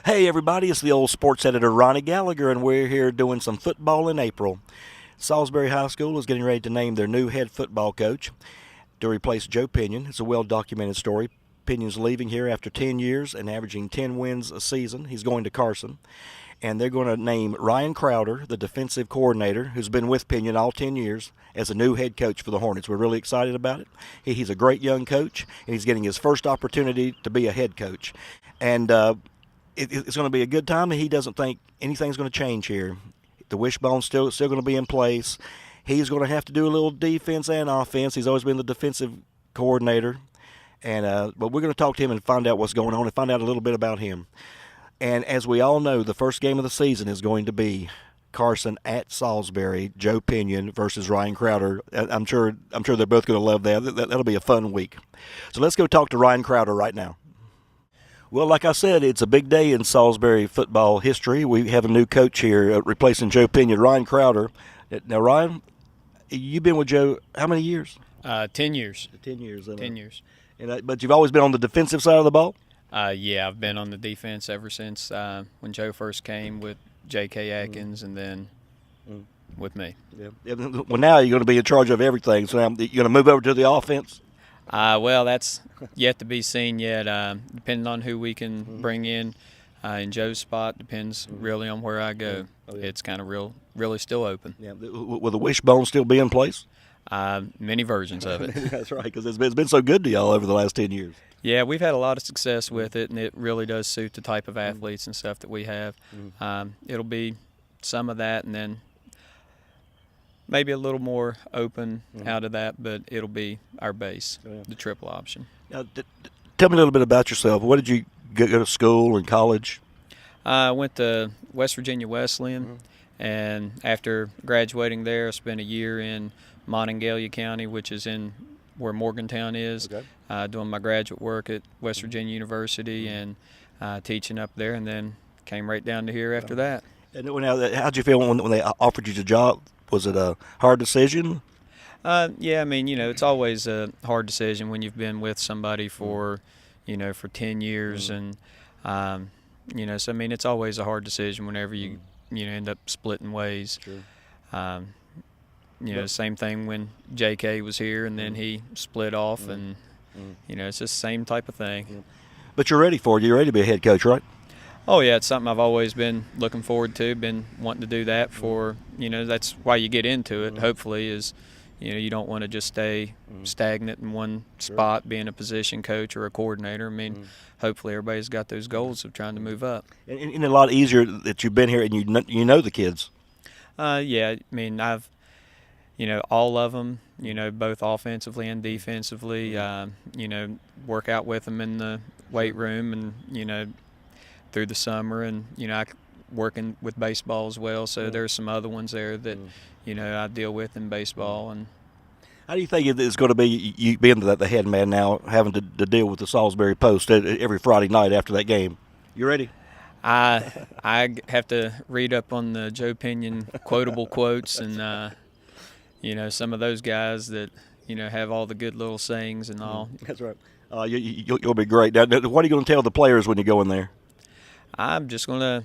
Hey everybody, it's the old Sports Editor Ronnie Gallagher, and we're here doing some football in April. Salisbury High School is getting ready to name their new head football coach to replace Joe Pinion. It's a well-documented story. Pinion's leaving here after 10 years and averaging 10 wins a season. He's going to Carson. And they're going to name Ryan Crowder, the defensive coordinator, who's been with Pinion all 10 years, as a new head coach for the Hornets. We're really excited about it. He's a great young coach, and he's getting his first opportunity to be a head coach. And it's going to be a good time, and he doesn't think anything's going to change here. The wishbone's still going to be in place. He's going to have to do a little defense and offense. He's always been the defensive coordinator. But we're going to talk to him and find out what's going on and find out a little bit about him. And as we all know, the first game of the season is going to be Carson at Salisbury, Joe Pinion versus Ryan Crowder. I'm sure they're both going to love that. That'll be a fun week. So let's go talk to Ryan Crowder right now. Well, like I said, it's a big day in Salisbury football history. We have a new coach here replacing Joe Pinion, Ryan Crowder. Now, Ryan, you've been with Joe how many years? 10 years. 10 years. 10 years. But you've always been on the defensive side of the ball? Yeah, I've been on the defense ever since when Joe first came with J.K. Atkins and then with me. Yeah. Well, now you're going to be in charge of everything. So you're going to move over to the offense? Well, that's yet to be seen yet. Depending on who we can bring in Joe's spot depends really on where I go. It's kind of really still open. Yeah. Will the wishbone still be in place? Many versions of it. That's right, because it's been so good to y'all over the last 10 years. Yeah, we've had a lot of success with it, and it really does suit the type of athletes and stuff that we have. It'll be some of that, and then maybe a little more open out of that, but it'll be our base, the triple option. Now, tell me a little bit about yourself. What did you go to school and college? I went to West Virginia Wesleyan, and after graduating there, I spent a year in Monongalia County, which is in where Morgantown is, doing my graduate work at West Virginia University and teaching up there, and then came right down to here after that. And now, how'd you feel when they offered you the job? Was it a hard decision? Yeah, I mean, it's always a hard decision when you've been with somebody for 10 years, and so I mean, it's always a hard decision whenever you end up splitting ways. Sure. Same thing when J.K. was here and then he split off, and it's just the same type of thing. But you're ready for it. You're ready to be a head coach, right? Oh yeah, it's something I've always been looking forward to. Been wanting to do that for that's why you get into it. Hopefully, is you don't want to just stay stagnant in one spot, being a position coach or a coordinator. I mean, hopefully everybody's got those goals of trying to move up. And a lot easier that you've been here and you know the kids. Yeah, I mean I've. All of them, both offensively and defensively, work out with them in the weight room and, through the summer. And, I working with baseball as well. So there's some other ones there that, I deal with in baseball. And how do you think it's going to be, you being the head man now, having to deal with the Salisbury Post every Friday night after that game? You ready? I have to read up on the Joe Pinion quotable quotes and, some of those guys that, have all the good little sayings and all. That's right. You'll be great. Now, what are you going to tell the players when you go in there? I'm just going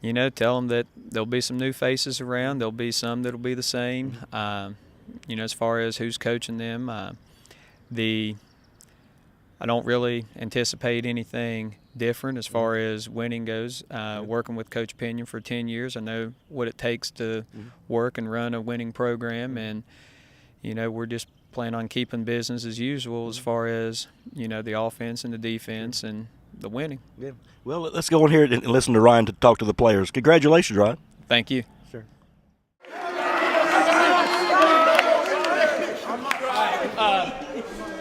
to, tell them that there'll be some new faces around. There'll be some that'll be the same. As far as who's coaching them, I don't really anticipate anything different as far as winning goes. Working with Coach Pinion for 10 years, I know what it takes to work and run a winning program, and we're just planning on keeping business as usual as far as the offense and the defense and the winning. Yeah. Well, let's go in here and listen to Ryan to talk to the players. Congratulations, Ryan. Thank you. Sure.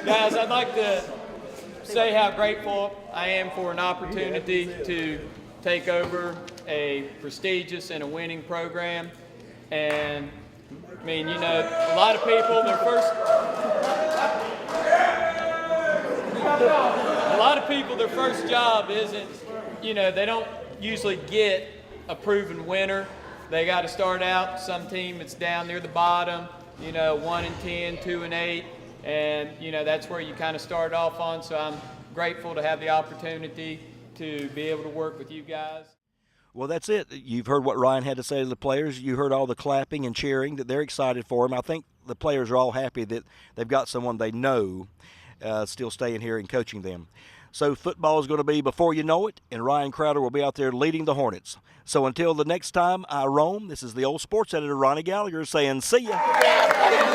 Guys, I'd like to say how grateful I am for an opportunity to take over a prestigious and a winning program. And I mean, a lot of people, their first job isn't, they don't usually get a proven winner. They got to start out, some team it's down near the bottom, 1-10, 2-8. And, that's where you kind of start off on. So I'm grateful to have the opportunity to be able to work with you guys. Well, that's it. You've heard what Ryan had to say to the players. You heard all the clapping and cheering, that they're excited for him. I think the players are all happy that they've got someone they know still staying here and coaching them. So football is going to be before you know it, and Ryan Crowder will be out there leading the Hornets. So until the next time I roam, this is the old sports editor, Ronnie Gallagher, saying see ya.